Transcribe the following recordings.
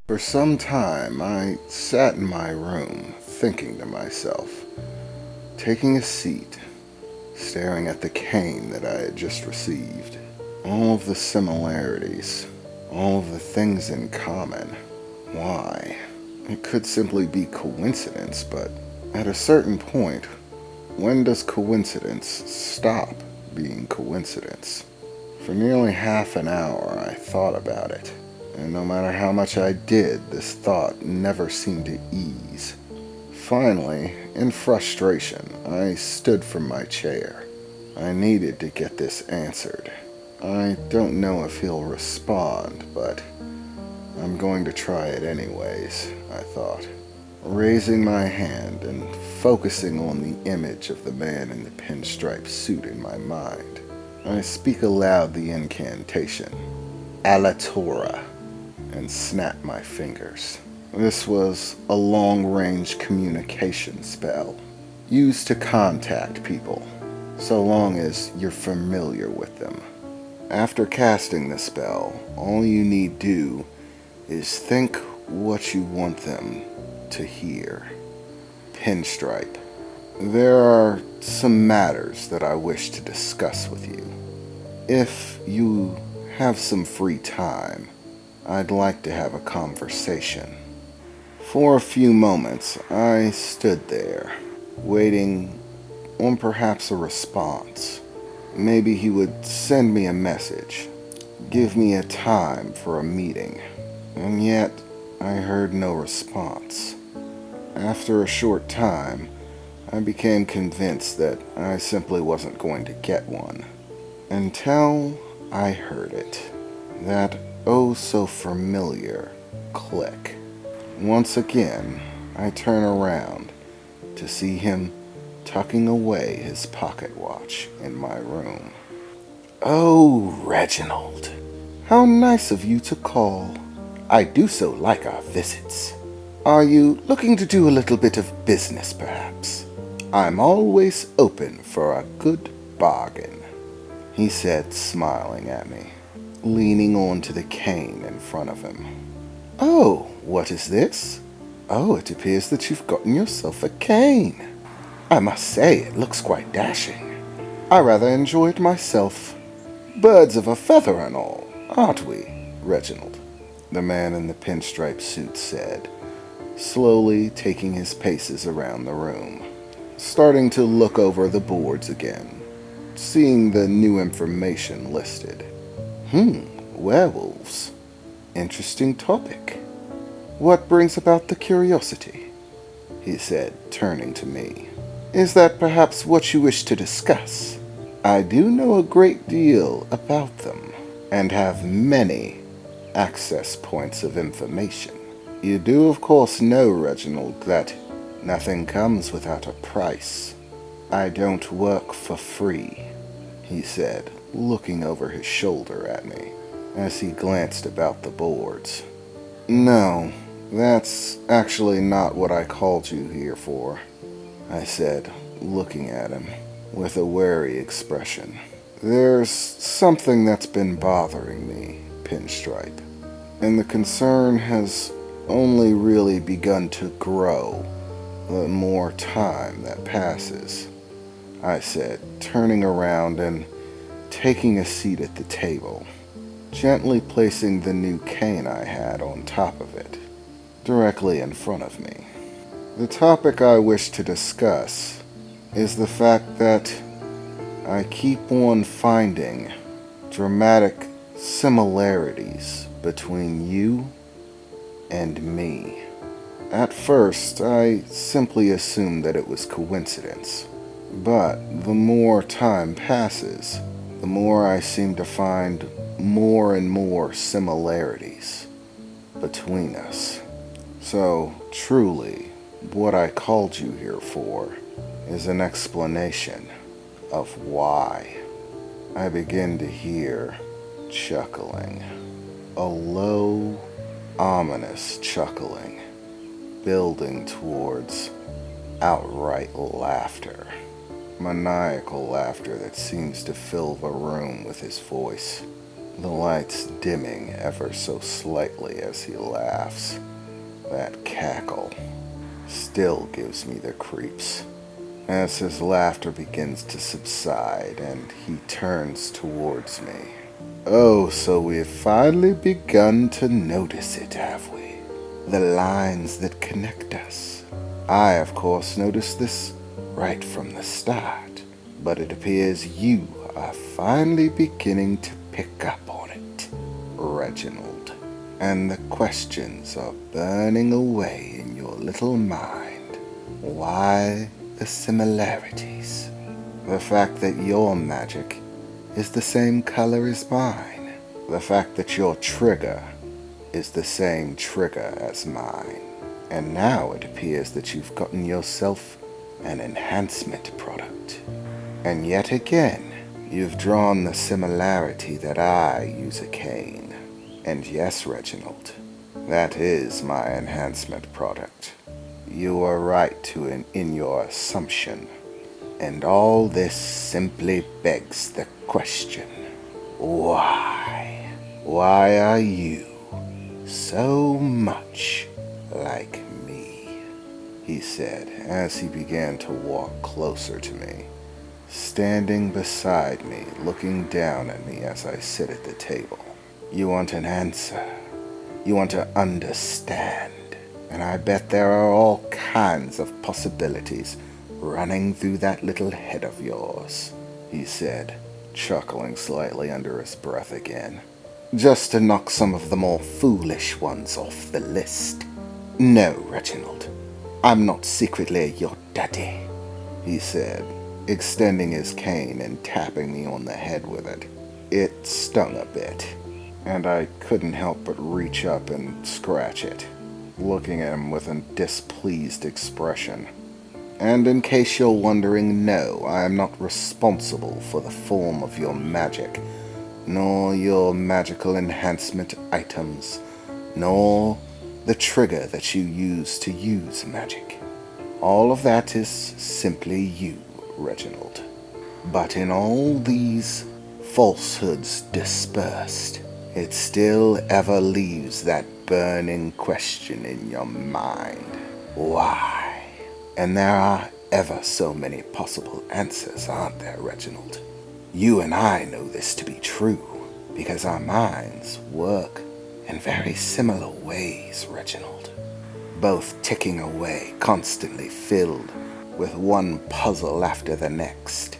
For some time, I sat in my room, thinking to myself, taking a seat, staring at the cane that I had just received. All of the similarities, all of the things in common. Why? It could simply be coincidence, but at a certain point, when does coincidence stop being coincidence? For nearly half an hour, I thought about it. And no matter how much I did, this thought never seemed to ease. Finally, in frustration, I stood from my chair. I needed to get this answered. I don't know if he'll respond, but I'm going to try it anyways, I thought. Raising my hand and focusing on the image of the man in the pinstripe suit in my mind, I speak aloud the incantation, Alatora, and snap my fingers. This was a long-range communication spell, used to contact people, so long as you're familiar with them. After casting the spell, all you need do is think what you want them to hear. Pinstripe. There are some matters that I wish to discuss with you. If you have some free time, I'd like to have a conversation. For a few moments, I stood there, waiting on perhaps a response. Maybe he would send me a message, give me a time for a meeting, and yet I heard no response. After a short time, I became convinced that I simply wasn't going to get one, until I heard it. That oh so familiar click. Once again, I turn around to see him tucking away his pocket watch in my room. "Oh, Reginald, how nice of you to call. I do so like our visits. Are you looking to do a little bit of business, perhaps? I'm always open for a good bargain," he said, smiling at me, leaning onto the cane in front of him. "Oh, what is this? Oh, it appears that you've gotten yourself a cane. I must say, it looks quite dashing. I rather enjoy it myself. Birds of a feather and all, aren't we, Reginald?" the man in the pinstripe suit said, slowly taking his paces around the room, starting to look over the boards again, seeing the new information listed. Werewolves. Interesting topic. What brings about the curiosity?" he said, turning to me. "Is that perhaps what you wish to discuss? I do know a great deal about them, and have many access points of information. You do of course know, Reginald, that nothing comes without a price. I don't work for free," he said, looking over his shoulder at me as he glanced about the boards. "No, that's actually not what I called you here for," I said, looking at him with a wary expression. "There's something that's been bothering me, Pinstripe, and the concern has only really begun to grow the more time that passes," I said, turning around and taking a seat at the table, gently placing the new cane I had on top of it, directly in front of me. "The topic I wish to discuss is the fact that I keep on finding dramatic similarities between you and me. At first, I simply assumed that it was coincidence, but the more time passes, the more I seem to find more and more similarities between us. So, truly, what I called you here for is an explanation of why." I begin to hear chuckling, a low, ominous chuckling, building towards outright laughter, maniacal laughter that seems to fill the room with his voice. the lights dimming ever so slightly as he laughs. That cackle still gives me the creeps. As his laughter begins to subside and he turns towards me. Oh, so we've finally begun to notice it, have we? The lines that connect us. I, of course, noticed this right from the start, but it appears you are finally beginning to pick up on it, Reginald. And the questions are burning away in your little mind. Why the similarities? The fact that your magic is the same color as mine. The fact that your trigger is the same trigger as mine. And now it appears that you've gotten yourself an enhancement product. And yet again, you've drawn the similarity that I use a cane. And yes, Reginald, that is my enhancement product. You are right in your assumption. And all this simply begs the question, why? Why are you so much like me? He said as he began to walk closer to me, standing beside me, looking down at me as I sit at the table. You want an answer. You want to understand. And I bet there are all kinds of possibilities running through that little head of yours, he said, chuckling slightly under his breath again. Just to knock some of the more foolish ones off the list. No, Reginald, I'm not secretly your daddy, he said, extending his cane and tapping me on the head with it. It stung a bit, and I couldn't help but reach up and scratch it, looking at him with a displeased expression. And in case you're wondering, no, I am not responsible for the form of your magic, nor your magical enhancement items, nor the trigger that you use to use magic. All of that is simply you, Reginald. But in all these falsehoods dispersed, it still ever leaves that burning question in your mind. Why? And there are ever so many possible answers, aren't there, Reginald? You and I know this to be true, because our minds work in very similar ways, Reginald. Both ticking away, constantly filled with one puzzle after the next.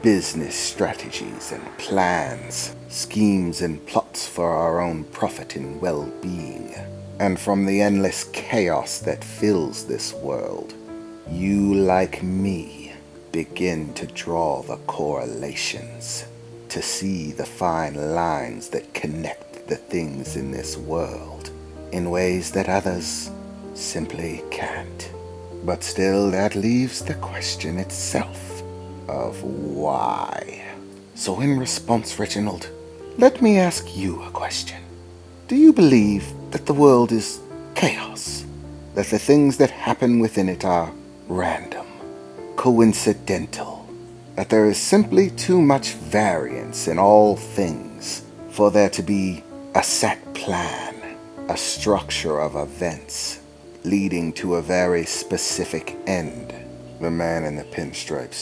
Business strategies and plans, schemes and plots for our own profit and well-being. And from the endless chaos that fills this world, you, like me, begin to draw the correlations, to see the fine lines that connect the things in this world in ways that others simply can't. But still, that leaves the question itself of why. So in response, Reginald, let me ask you a question. Do you believe that the world is chaos? That the things that happen within it are random, coincidental, that there is simply too much variance in all things for there to be a set plan, a structure of events leading to a very specific end? The man in the pinstripe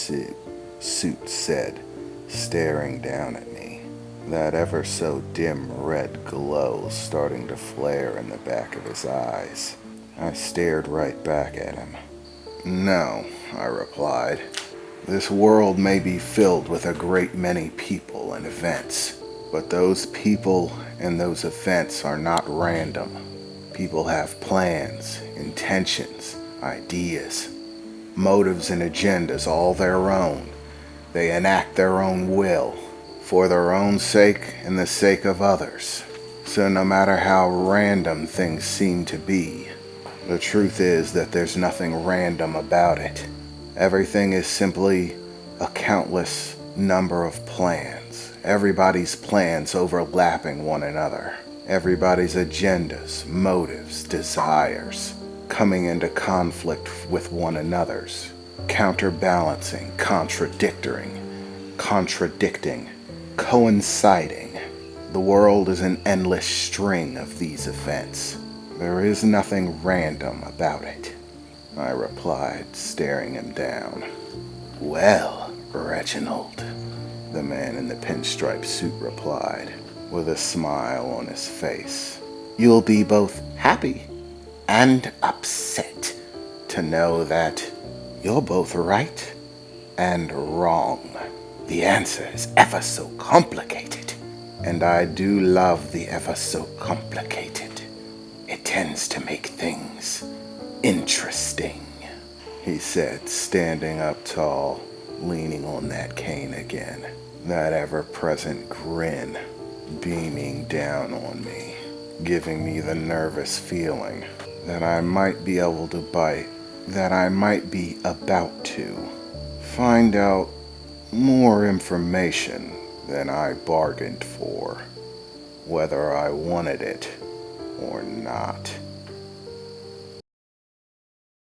suit said, staring down at me, that ever so dim red glow starting to flare in the back of his eyes. I stared right back at him. No, I replied. This world may be filled with a great many people and events, but those people and those events are not random. People have plans, intentions, ideas, motives and agendas all their own. They enact their own will, for their own sake and the sake of others. So no matter how random things seem to be, the truth is that there's nothing random about it. Everything is simply a countless number of plans. Everybody's plans overlapping one another. Everybody's agendas, motives, desires coming into conflict with one another's. Counterbalancing, contradicting, coinciding, The world is an endless string of these events. There is nothing random about it, I replied, staring him down. Well, Reginald, the man in the pinstripe suit replied, with a smile on his face. You'll be both happy and upset to know that you're both right and wrong. The answer is ever so complicated, and I do love the ever so complicated. It tends to make things interesting, he said, standing up tall, leaning on that cane again, that ever-present grin beaming down on me, giving me the nervous feeling that I might be able to bite, that I might be about to find out more information than I bargained for, whether I wanted it or not.